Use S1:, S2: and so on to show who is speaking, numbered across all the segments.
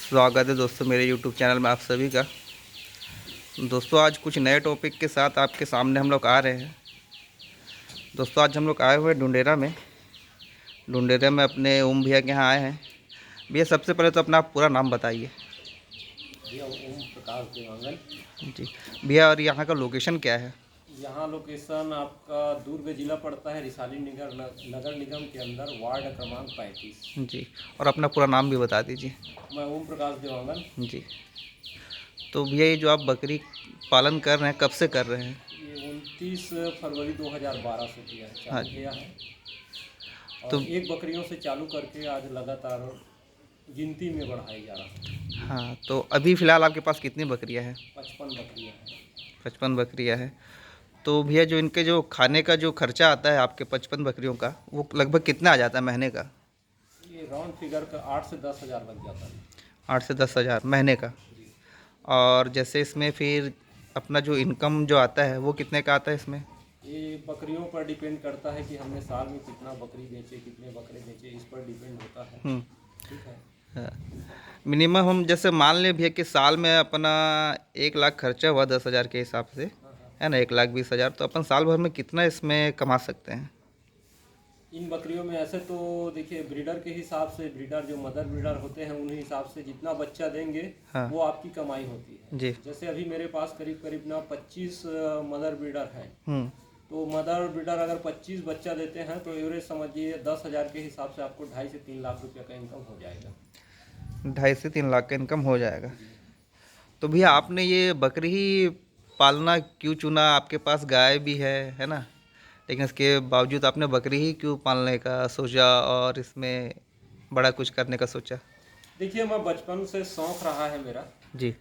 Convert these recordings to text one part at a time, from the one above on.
S1: स्वागत है दोस्तों मेरे YouTube चैनल में आप सभी का। दोस्तों आज कुछ नए टॉपिक के साथ आपके सामने हम लोग आ रहे हैं। दोस्तों आज हम लोग आए हुए ढूंढेरा में अपने ओम भैया के यहाँ आए हैं। भैया सबसे पहले तो अपना आप पूरा नाम बताइए।
S2: भैया ओम प्रकाश देवांगन।
S1: जी भैया, और यहाँ का लोकेशन क्या है?
S2: यहाँ लोकेशन आपका दुर्ग जिला पड़ता है, रिसाली नगर निगम के अंदर, वार्ड क्रमांक 35।
S1: जी, और अपना पूरा नाम भी बता दीजिए।
S2: मैं ओम प्रकाश देवांगन।
S1: जी, तो भैया ये जो आप बकरी पालन कर रहे हैं कब से कर रहे हैं?
S2: ये 29 फरवरी 2012 से
S1: हाँ
S2: चालू किया है
S1: तो
S2: और एक बकरियों से चालू करके आज लगातार गिनती में बढ़ाई जा रहा है।
S1: हाँ, तो अभी फ़िलहाल आपके पास कितनी बकरियाँ हैं?
S2: 55 बकरियाँ हैं।
S1: 55 बकरियाँ हैं। तो भैया जो इनके जो खाने का जो खर्चा आता है आपके 55 बकरियों का, वो लगभग कितना आ जाता है महीने का?
S2: ये राउंड फिगर का 8 से 10 हज़ार लग जाता है।
S1: 8 से 10 हज़ार महीने का।
S2: जी।
S1: और जैसे इसमें फिर अपना जो इनकम जो आता है वो कितने का आता है इसमें?
S2: ये बकरियों पर डिपेंड करता है कि हमने साल में कितना बकरी बेचे, कितने बकरे बेचे, इस पर डिपेंड होता है। ठीक है।
S1: मिनिमम हम जैसे मान लें भैया कि साल में अपना 1 लाख खर्चा हुआ 10 हज़ार के हिसाब से,
S2: हाँ हाँ।
S1: है ना, 1,20,000, तो अपन साल भर में कितना इसमें कमा सकते हैं?
S2: इन बकरियों में ऐसे तो देखिए, ब्रीडर के हिसाब से, ब्रीडर जो मदर ब्रीडर होते हैं उन्हीं हिसाब से जितना बच्चा देंगे
S1: हाँ
S2: वो आपकी कमाई होती है।
S1: जी।
S2: जैसे अभी मेरे पास करीब करीब ना 25 मदर ब्रीडर है।
S1: हम्म
S2: तो मदर ब्रीडर अगर 25 बच्चा देते हैं तो एवरेज समझिए 10,000 के हिसाब से आपको 2.5 से 3 लाख रुपये का इनकम हो जाएगा।
S1: 2.5 से 3 लाख का इनकम हो जाएगा।
S2: जी।
S1: तो भैया आपने ये बकरी ही पालना क्यों चुना? आपके पास गाय भी है ना, लेकिन इसके बावजूद आपने बकरी ही क्यों पालने का सोचा और इसमें बड़ा कुछ करने का सोचा?
S2: देखिए, मैं बचपन से शौक़ रहा है मेरा।
S1: जी।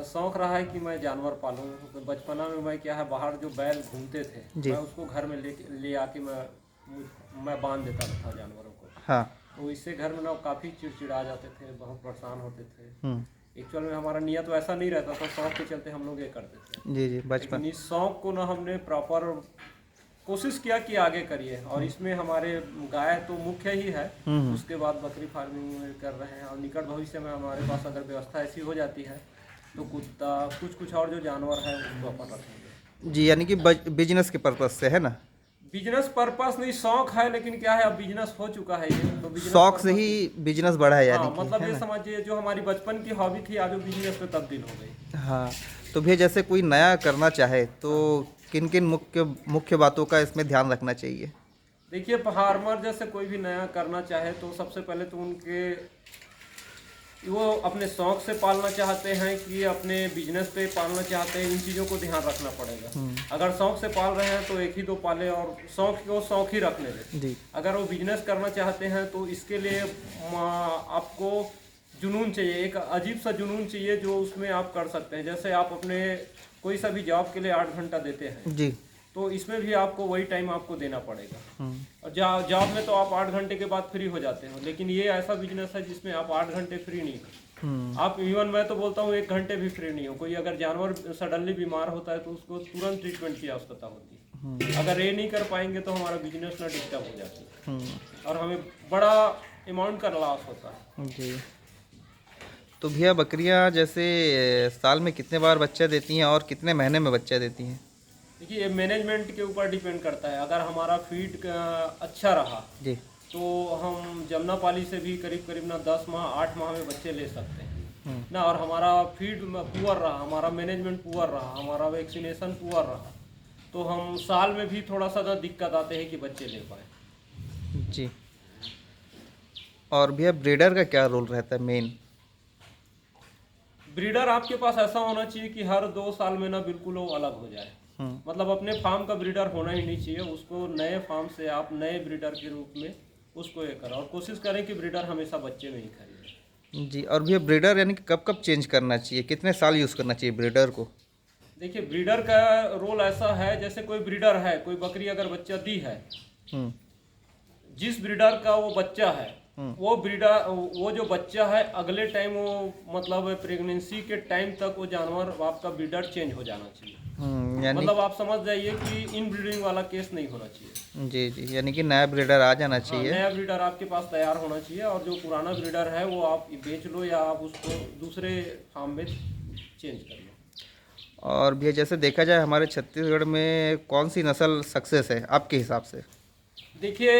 S2: शौक़ रहा है कि मैं जानवर पालूं। तो बचपना में मैं क्या है, बाहर जो बैल घूमते थे
S1: जी।
S2: मैं उसको घर में ले आके मैं बांध देता था जानवरों को।
S1: हाँ।
S2: तो इससे घर में ना काफ़ी चिड़चिड़ा जाते थे, बहुत परेशान होते थे।
S1: हम्म।
S2: एक्चुअल में हमारा नियत वैसा नहीं रहता था, शौक़ के चलते हम लोग ये करते थे।
S1: जी जी, बचपन।
S2: लेकिन इस शौक़ को ना हमने प्रॉपर कोशिश किया कि आगे करिए, और इसमें हमारे गाय तो मुख्य ही है। उसके बाद बकरी फार्मिंग कर रहे हैं, और निकट भविष्य में हमारे पास अगर व्यवस्था ऐसी हो जाती है तो कुत्ता, कुछ और जो जानवर है उसको अपन रखेंगे।
S1: जी, यानी कि बिजनेस के पर्पज से, है ना?
S2: बिजनेस पर्पस नहीं, शौक है, लेकिन क्या है अब बिजनेस हो चुका है ये, तो बिजनेस
S1: शौक से
S2: पर्पस।
S1: ही बिजनेस बढ़ा है यानी
S2: हाँ,
S1: कि,
S2: मतलब
S1: है
S2: ये
S1: ना?
S2: समझिए जो हमारी बचपन की हॉबी थी आज वो बिजनेस में तब्दील हो गई।
S1: हाँ, तो भैया जैसे कोई नया करना चाहे तो किन किन मुख्य मुख्य बातों का इसमें ध्यान रखना चाहिए?
S2: देखिए, फार्मर जैसे कोई भी नया करना चाहे तो सबसे पहले तो उनके, वो अपने शौक से पालना चाहते हैं कि अपने बिजनेस पे पालना चाहते हैं, इन चीज़ों को ध्यान रखना पड़ेगा। अगर शौक से पाल रहे हैं तो एक ही दो पाले और शौक को शौक ही रखने दें।
S1: जी।
S2: अगर वो बिजनेस करना चाहते हैं तो इसके लिए आपको जुनून चाहिए, एक अजीब सा जुनून चाहिए जो उसमें आप कर सकते हैं। जैसे आप अपने कोई सा भी जॉब के लिए 8 घंटा देते हैं,
S1: जी।
S2: तो इसमें भी आपको वही टाइम आपको देना पड़ेगा।
S1: हम्म।
S2: और जॉब में तो आप 8 घंटे के बाद फ्री हो जाते हो, लेकिन ये ऐसा बिजनेस है जिसमें आप 8 घंटे फ्री नहीं हो। आप इवन, मैं तो बोलता हूँ 1 घंटे भी फ्री नहीं हो। कोई अगर जानवर सडनली बीमार होता है तो उसको तुरंत ट्रीटमेंट की आवश्यकता होती है। अगर ये नहीं कर पाएंगे तो हमारा बिजनेस ना डिस्टर्ब हो जाता है और हमें बड़ा अमाउंट का लॉस होता है।
S1: जी। तो भैया बकरियां जैसे साल में कितने बार बच्चा देती हैं और कितने महीने में बच्चा देती हैं?
S2: देखिए, ये मैनेजमेंट के ऊपर डिपेंड करता है। अगर हमारा फीड अच्छा रहा
S1: जी।
S2: तो हम जमुनापाली से भी करीब करीब ना 10 माह 8 माह में बच्चे ले सकते हैं ना, और हमारा फीड पुअर रहा, हमारा मैनेजमेंट पुअर रहा, हमारा वैक्सीनेशन पुअर रहा, तो हम साल में भी थोड़ा सा ना दिक्कत आते हैं कि बच्चे ले पाए।
S1: जी। और भैया ब्रीडर का क्या रोल रहता है मेन?
S2: ब्रीडर आपके पास ऐसा होना चाहिए कि हर 2 साल में ना बिल्कुल वो अलग हो जाए। मतलब अपने फार्म का ब्रीडर होना ही नहीं चाहिए, उसको नए फार्म से आप नए ब्रीडर के रूप में उसको ये करें, और कोशिश करें कि ब्रीडर हमेशा बच्चे में ही खरीदें।
S1: जी। और भैया ब्रीडर यानी कि कब कब चेंज करना चाहिए, कितने साल यूज़ करना चाहिए ब्रीडर को?
S2: देखिए, ब्रीडर का रोल ऐसा है, जैसे कोई ब्रीडर है, कोई बकरी अगर बच्चा दी है,
S1: हम्म।
S2: जिस ब्रीडर का वो बच्चा है, वो ब्रीडर, वो जो बच्चा है अगले टाइम वो मतलब प्रेगनेंसी के टाइम तक वो जानवर आपका ब्रीडर चेंज हो जाना चाहिए।
S1: यानी
S2: मतलब आप समझ जाइए कि इन ब्रीडिंग वाला केस नहीं होना चाहिए।
S1: जी जी, यानी कि नया ब्रीडर आ जाना
S2: हाँ,
S1: चाहिए।
S2: नया ब्रीडर आपके पास तैयार होना चाहिए, और जो पुराना ब्रीडर है वो आप बेच लो या आप उसको दूसरे फार्म में चेंज कर लो।
S1: और भैया जैसे देखा जाए हमारे छत्तीसगढ़ में कौन सी नस्ल सक्सेस है आपके हिसाब से?
S2: देखिए,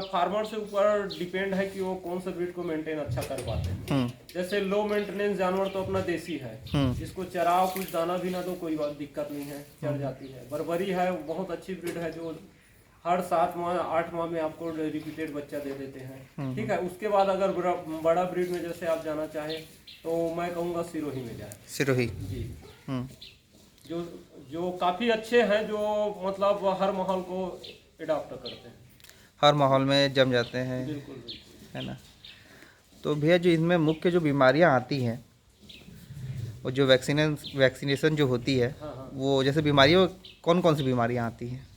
S2: फार्मर से ऊपर डिपेंड है कि वो कौन सा ब्रीड को मेंटेन अच्छा कर पाते हैं।
S1: हम्म
S2: जैसे लो मेंटेनेंस जानवर तो अपना देसी है, जिसको चराओ कुछ दाना भी ना दो कोई बात दिक्कत नहीं है, चढ़ जाती है। बर्बरी है, बहुत अच्छी ब्रीड है, जो हर 7 माह 8 माह में आपको रिपीटेड बच्चा दे देते हैं। ठीक है, उसके बाद अगर बड़ा ब्रीड में जैसे आप जाना चाहें तो मैं कहूँगा सिरोही में जाए।
S1: सिरोही।
S2: जी,
S1: हम्म
S2: जो जो काफ़ी अच्छे हैं, जो मतलब हर माहौल को अडॉप्ट करते हैं।
S1: हर माहौल में जम जाते हैं,
S2: बिल्कुल बिल्कुल।
S1: है ना? तो भैया जो इनमें मुख्य जो बीमारियां आती हैं और जो वैक्सीनेशन जो होती है,
S2: हाँ हाँ।
S1: वो जैसे बीमारियों कौन कौन सी बीमारियां आती हैं?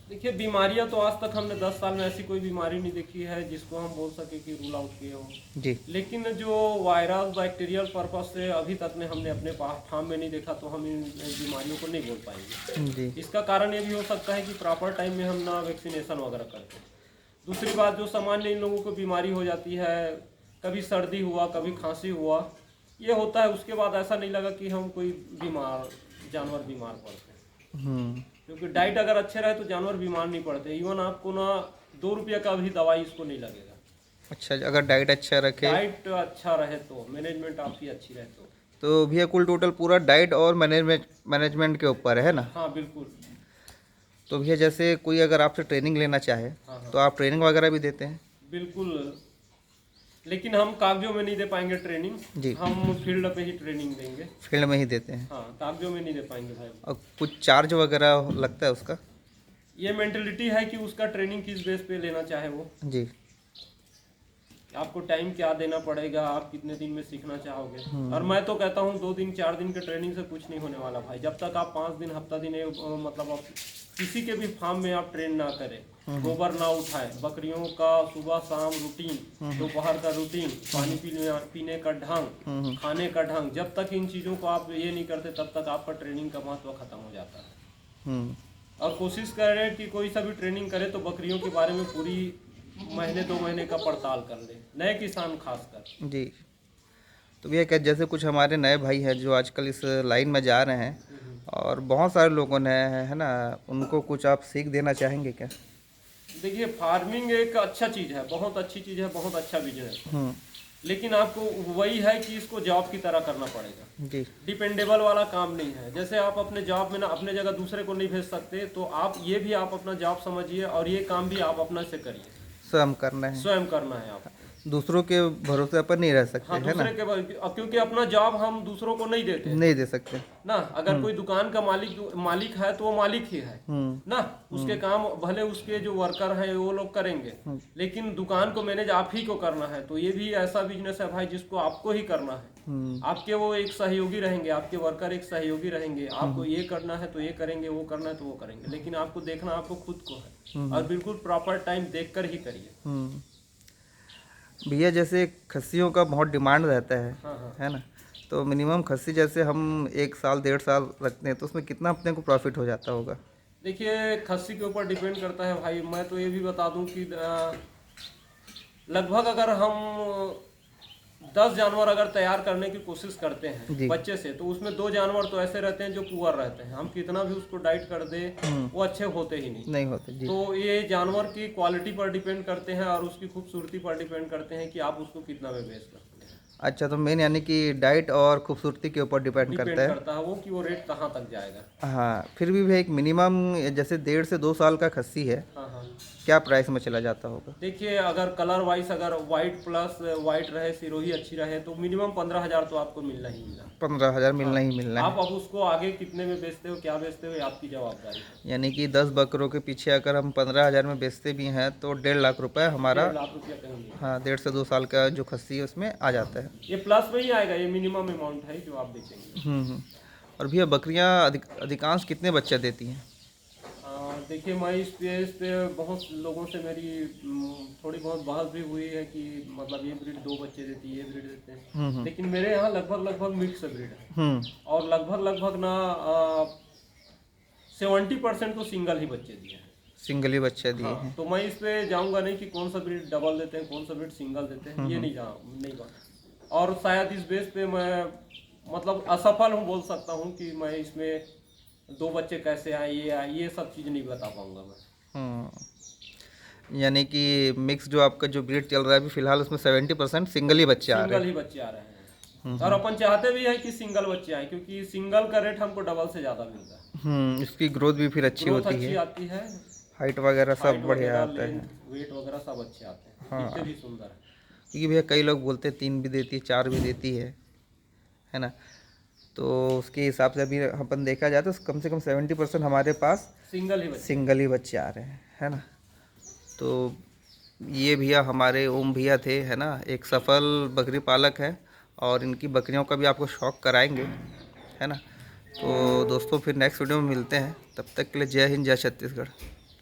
S2: देखिए, बीमारियां तो आज तक हमने 10 साल में ऐसी कोई बीमारी नहीं देखी है जिसको हम बोल सके कि रूल आउट किए हो।
S1: जी
S2: लेकिन जो वायरल बैक्टीरियल पर्पस से अभी तक में हमने अपने फार्म में नहीं देखा, तो हम इन बीमारियों को नहीं बोल पाएंगे।
S1: जी।
S2: इसका कारण ये भी हो सकता है कि प्रॉपर टाइम में हम ना वैक्सीनेशन वगैरह करते हैं। दूसरी बात, जो सामान्य इन लोगों को बीमारी हो जाती है, कभी सर्दी हुआ, कभी खांसी हुआ, ये होता है, उसके बाद ऐसा नहीं लगा कि हम कोई जानवर बीमार पड़ते हैं। क्योंकि डाइट अगर अच्छे रहे तो जानवर बीमार नहीं पड़ते। इवन आपको ना 2 रुपये का भी दवाई इसको नहीं लगेगा।
S1: अच्छा, अगर डाइट अच्छा रखे
S2: डाइट अच्छा रहे तो, मैनेजमेंट आपकी अच्छी रहे
S1: तो भैया कुल टोटल पूरा डाइट और मैनेजमेंट के ऊपर है ना?
S2: हाँ बिल्कुल।
S1: तो भैया जैसे कोई अगर आपसे ट्रेनिंग लेना चाहे
S2: हाँ हाँ
S1: तो आप ट्रेनिंग वगैरह भी देते हैं?
S2: बिल्कुल, लेकिन हम कागजों में नहीं दे पाएंगे ट्रेनिंग।
S1: जी।
S2: हम फील्ड पे ही ट्रेनिंग देंगे।
S1: फील्ड में ही देते हैं?
S2: हाँ, कागजों में नहीं दे पाएंगे भाई।
S1: और कुछ चार्ज वगैरह लगता है उसका?
S2: ये मेंटेलिटी है कि उसका ट्रेनिंग किस बेस पे लेना चाहे वो।
S1: जी।
S2: आपको टाइम क्या देना पड़ेगा, आप कितने दिन में सीखना चाहोगे। और मैं तो कहता हूँ 2 दिन 4 दिन के ट्रेनिंग से कुछ नहीं होने वाला भाई। जब तक आप 5 दिन हफ्ता दिन मतलब आप किसी के भी फार्म में आप ट्रेन ना करें, गोबर ना उठाए, बकरियों का सुबह शाम रूटीन, दोपहर का रूटीन, पानी पीने का ढंग, खाने का ढंग, जब तक इन चीज़ों को आप ये नहीं करते तब तक आपका ट्रेनिंग का महत्व खत्म हो जाता है। और कोशिश करें कि कोई सा भी ट्रेनिंग करे तो बकरियों के बारे में पूरी महीने 2 महीने का पड़ताल कर ले, नए किसान खासकर।
S1: जी। तो भैया क्या जैसे कुछ हमारे नए भाई हैं जो आजकल इस लाइन में जा रहे हैं और बहुत सारे लोगों ने, है ना, उनको कुछ आप सीख देना चाहेंगे क्या?
S2: देखिए, फार्मिंग एक अच्छा चीज़ है, बहुत अच्छी चीज़ है, बहुत अच्छा बिजनेस है। लेकिन आपको वही है कि इसको जॉब की तरह करना पड़ेगा।
S1: जी।
S2: डिपेंडेबल वाला काम नहीं है। जैसे आप अपने जॉब में ना अपने जगह दूसरे को नहीं भेज सकते, तो आप ये भी आप अपना जॉब समझिए और ये काम भी आप अपना से करिए।
S1: स्वयं करना है,
S2: स्वयं करना है आप।
S1: दूसरों के भरोसे पर नहीं रह सकते,
S2: हाँ,
S1: है ना?
S2: क्योंकि अपना जॉब हम दूसरों को नहीं देते
S1: नहीं दे सकते
S2: ना। अगर कोई दुकान का मालिक है तो वो मालिक ही है ना। उसके काम भले उसके जो वर्कर हैं वो लोग करेंगे, लेकिन दुकान को मैनेज आप ही को करना है। तो ये भी ऐसा बिजनेस है भाई जिसको आपको ही करना है। आपके वो एक सहयोगी रहेंगे, आपके वर्कर एक सहयोगी रहेंगे। आपको ये करना है तो ये करेंगे, वो करना है तो वो करेंगे, लेकिन आपको देखना आपको खुद को है, और बिल्कुल प्रॉपर टाइम देख कर ही करिए।
S1: भैया जैसे खस्सियों का बहुत डिमांड रहता
S2: हाँ हाँ।
S1: है ना? तो मिनिमम खस्सी जैसे हम 1 साल 1.5 साल रखते हैं तो उसमें कितना अपने को प्रॉफिट हो जाता होगा?
S2: देखिए, खस्सी के ऊपर डिपेंड करता है भाई। मैं तो ये भी बता दूं कि लगभग अगर हम 10 जानवर अगर तैयार करने की कोशिश करते हैं बच्चे से, तो उसमें 2 जानवर तो ऐसे रहते हैं जो पुअर रहते हैं। हम कितना भी उसको डाइट कर दे वो अच्छे होते ही नहीं
S1: होते जी।
S2: तो ये जानवर की क्वालिटी पर डिपेंड करते हैं और उसकी खूबसूरती पर डिपेंड करते हैं कि आप उसको कितना में बेच सकते हैं।
S1: अच्छा, तो मेन यानी कि डाइट और खूबसूरती के ऊपर डिपेंड करता
S2: है वो कि वो रेट कहाँ तक जाएगा।
S1: हाँ, फिर भी भैया एक मिनिमम जैसे 1.5 से 2 साल का खस्सी है,
S2: हाँ हाँ।
S1: क्या प्राइस में चला जाता होगा?
S2: देखिए, अगर कलर वाइज अगर वाइट प्लस वाइट रहे, सिरोही अच्छी रहे, तो मिनिमम 15,000 तो आपको मिलना ही मिलना।
S1: 15,000 मिलना ही मिलना है।
S2: आप अब उसको आगे कितने में बेचते हो, क्या बेचते हो, ये आपकी जवाबदारी है।
S1: यानी कि 10 बकरों के पीछे अगर हम 15,000 में बेचते भी हैं तो 1.5 लाख रुपए हमारा,
S2: 1.5 लाख रुपया कहेंगे।
S1: हाँ, 1.5 से 2 साल का जो खस्सी है उसमें आ जाता है।
S2: ये प्लस में ही आएगा, ये मिनिमम अमाउंट है जो आप बेचेंगे।
S1: और भैया बकरियां अधिकांश कितने बच्चे देती हैं?
S2: देखिए, मैं इस पे बहुत लोगों से मेरी थोड़ी बहुत बहस भी हुई है कि मतलब ये ब्रीड 2 बच्चे देती है, ये ब्रीड देते हैं। लेकिन मेरे यहाँ लगभग मिक्स ब्रीड है, और लगभग ना 70% तो सिंगल ही बच्चे दिए हैं।
S1: सिंगल ही बच्चे दिए
S2: हाँ,
S1: हैं।
S2: तो मैं इस पे जाऊंगा नहीं कि कौन सा ब्रीड डबल देते हैं, कौन सा ब्रीड सिंगल देते हैं, ये नहीं बात। और शायद इस बेस पे मैं मतलब असफल हूँ, बोल सकता हूँ कि मैं इसमें 2 बच्चे कैसे आए, ये सब चीज़ नहीं बता पाऊंगा मैं।
S1: यानी कि मिक्स जो आपका जो ब्रीड चल रहा है अभी फिलहाल उसमें 70% सिंगल ही बच्चे आ रहे
S2: सिंगल ही बच्चे आ रहे हैं, और अपन चाहते भी हैं कि सिंगल बच्चे आए, क्योंकि सिंगल का रेट हमको डबल से ज़्यादा मिलता है।
S1: हैं। इसकी ग्रोथ भी फिर अच्छी
S2: ग्रोथ
S1: होती
S2: अच्छी
S1: है,
S2: आती है,
S1: हाइट वगैरह
S2: हाइट
S1: सब बढ़िया
S2: वगैरह,
S1: आता है।
S2: लेंथ, वेट वगैरह सब अच्छे आते हैं,
S1: हाँ।
S2: दिखते भी सुंदर है।
S1: क्योंकि भैया कई लोग बोलते हैं 3 भी देती है, 4 भी देती है ना। तो उसके हिसाब से अभी अपन देखा जाए तो कम से कम 70% हमारे पास सिंगल ही बच्चे आ रहे हैं, है ना। तो ये भैया हमारे ओम भैया थे, है ना, एक सफल बकरी पालक है, और इनकी बकरियों का भी आपको शौक कराएंगे, है ना। तो दोस्तों फिर नेक्स्ट वीडियो में मिलते हैं, तब तक के लिए जय हिंद, जय छत्तीसगढ़।